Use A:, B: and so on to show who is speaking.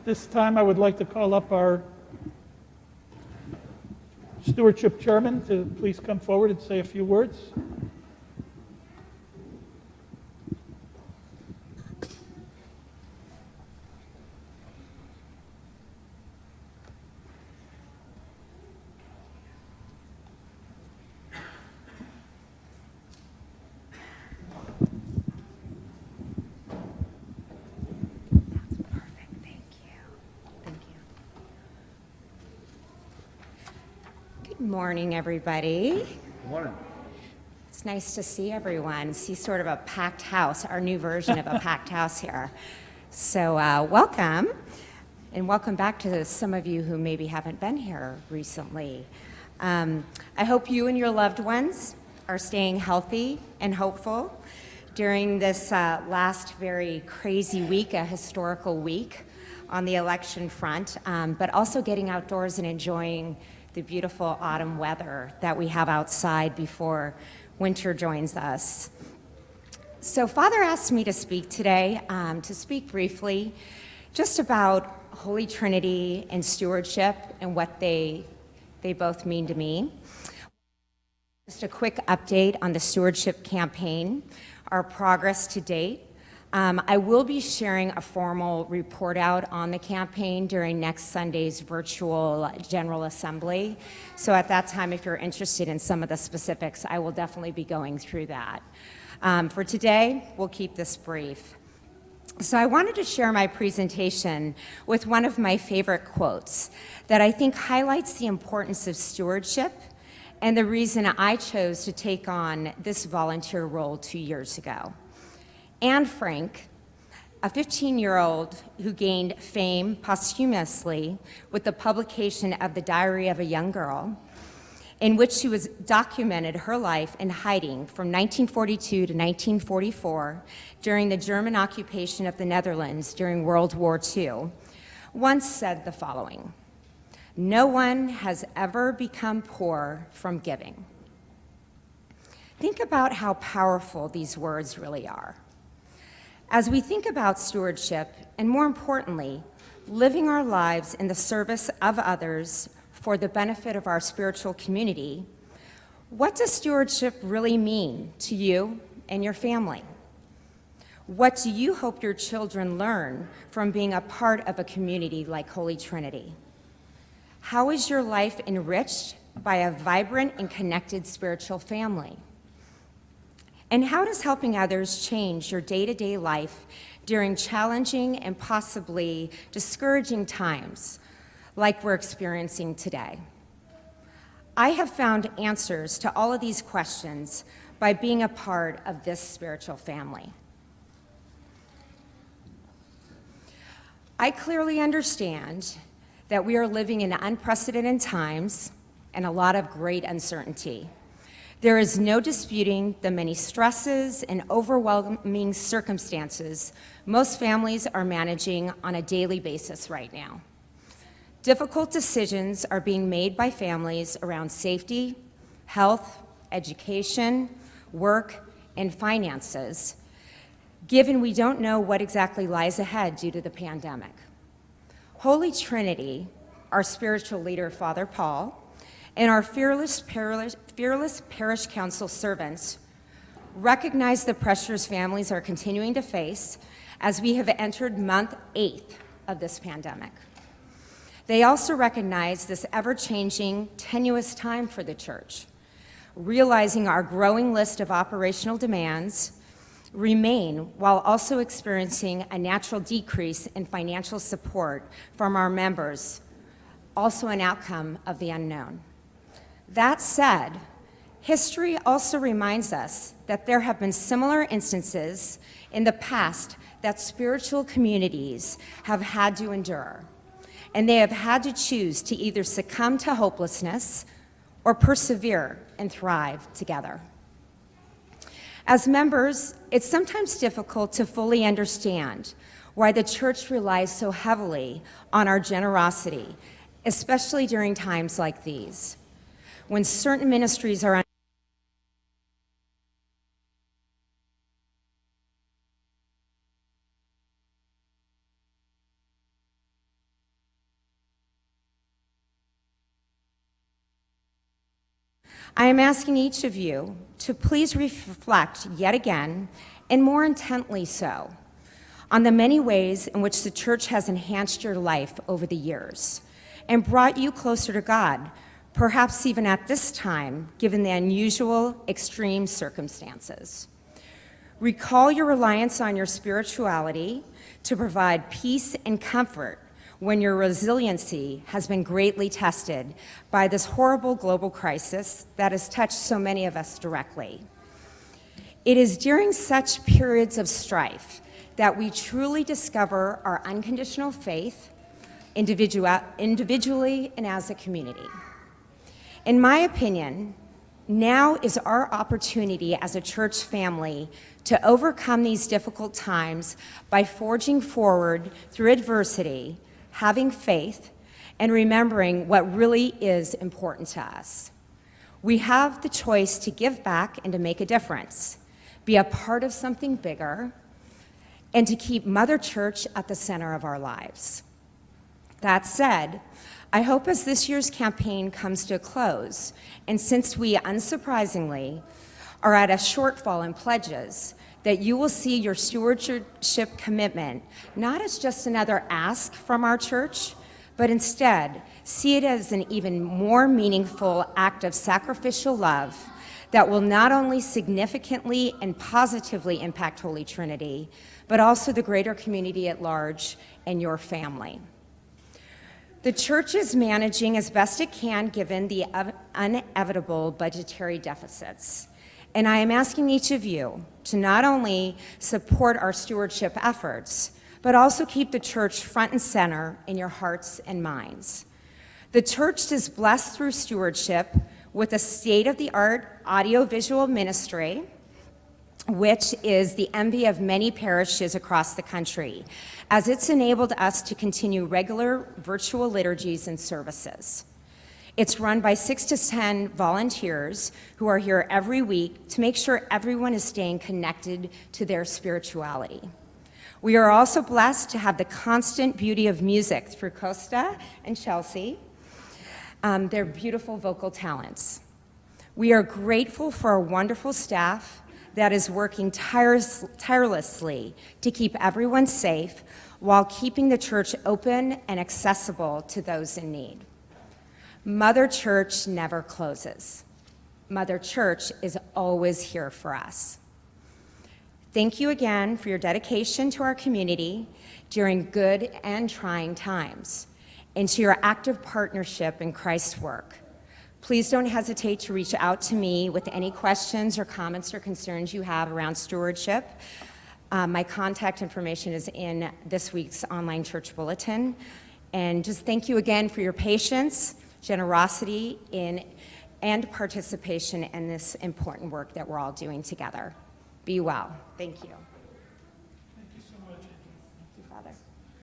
A: This time I would like to call up our Stewardship Chairman to please come forward and say a few words.
B: Good morning, everybody.
C: Good morning.
B: It's nice to see everyone, see sort of a packed house, our new version of a packed house here. So welcome, and welcome back to some of you who maybe haven't been here recently. I hope you and your loved ones are staying healthy and hopeful during this last very crazy week, a historical week on the election front, but also getting outdoors and enjoying the beautiful autumn weather that we have outside before winter joins us. So Father asked me to speak today, to speak briefly just about Holy Trinity and stewardship and what they both mean to me. Just a quick update on the stewardship campaign, our progress to date. I will be sharing a formal report out on the campaign during next Sunday's virtual General Assembly. So at that time, if you're interested in some of the specifics, I will definitely be going through that. For today, we'll keep this brief. So I wanted to share my presentation with one of my favorite quotes that I think highlights the importance of stewardship and the reason I chose to take on this volunteer role 2 years ago. Anne Frank, a 15-year-old who gained fame posthumously with the publication of The Diary of a Young Girl, in which she documented her life in hiding from 1942 to 1944 during the German occupation of the Netherlands during World War II, once said the following: "No one has ever become poor from giving." Think about how powerful these words really are. As we think about stewardship, and more importantly, living our lives in the service of others for the benefit of our spiritual community, what does stewardship really mean to you and your family? What do you hope your children learn from being a part of a community like Holy Trinity? How is your life enriched by a vibrant and connected spiritual family? And how does helping others change your day-to-day life during challenging and possibly discouraging times like we're experiencing today? I have found answers to all of these questions by being a part of this spiritual family. I clearly understand that we are living in unprecedented times and a lot of great uncertainty. There is no disputing the many stresses and overwhelming circumstances most families are managing on a daily basis right now. Difficult decisions are being made by families around safety, health, education, work, and finances, given we don't know what exactly lies ahead due to the pandemic. Holy Trinity, our spiritual leader, Father Paul, and our fearless parish council servants recognize the pressures families are continuing to face as we have entered month 8 of this pandemic. They also recognize this ever-changing, tenuous time for the church, realizing our growing list of operational demands remain while also experiencing a natural decrease in financial support from our members, also an outcome of the unknown. That said, history also reminds us that there have been similar instances in the past that spiritual communities have had to endure, and they have had to choose to either succumb to hopelessness or persevere and thrive together. As members, it's sometimes difficult to fully understand why the church relies so heavily on our generosity, especially during times like these, when certain ministries are I am asking each of you to please reflect yet again, and more intently so, on the many ways in which the church has enhanced your life over the years and brought you closer to God, perhaps even at this time, given the unusual, extreme circumstances. Recall your reliance on your spirituality to provide peace and comfort when your resiliency has been greatly tested by this horrible global crisis that has touched so many of us directly. It is during such periods of strife that we truly discover our unconditional faith, individually and as a community. In my opinion, now is our opportunity as a church family to overcome these difficult times by forging forward through adversity, having faith, and remembering what really is important to us. We have the choice to give back and to make a difference, be a part of something bigger, and to keep Mother Church at the center of our lives. That said, I hope as this year's campaign comes to a close, and since we, unsurprisingly, are at a shortfall in pledges, that you will see your stewardship commitment not as just another ask from our church, but instead see it as an even more meaningful act of sacrificial love that will not only significantly and positively impact Holy Trinity, but also the greater community at large and your family. The church is managing as best it can given the inevitable budgetary deficits. And I am asking each of you to not only support our stewardship efforts, but also keep the church front and center in your hearts and minds. The church is blessed through stewardship with a state-of-the-art audiovisual ministry, which is the envy of many parishes across the country, as it's enabled us to continue regular virtual liturgies and services. It's run by 6 to 10 volunteers who are here every week to make sure everyone is staying connected to their spirituality. We are also blessed to have the constant beauty of music through Costa and Chelsea, their beautiful vocal talents. We are grateful for our wonderful staff that is working tirelessly to keep everyone safe while keeping the church open and accessible to those in need. Mother Church never closes. Mother Church is always here for us. Thank you again for your dedication to our community during good and trying times, and to your active partnership in Christ's work. Please don't hesitate to reach out to me with any questions or comments or concerns you have around stewardship. My contact information is in this week's online church bulletin. And just thank you again for your patience, generosity, and participation in this important work that we're all doing together. Be well. Thank you.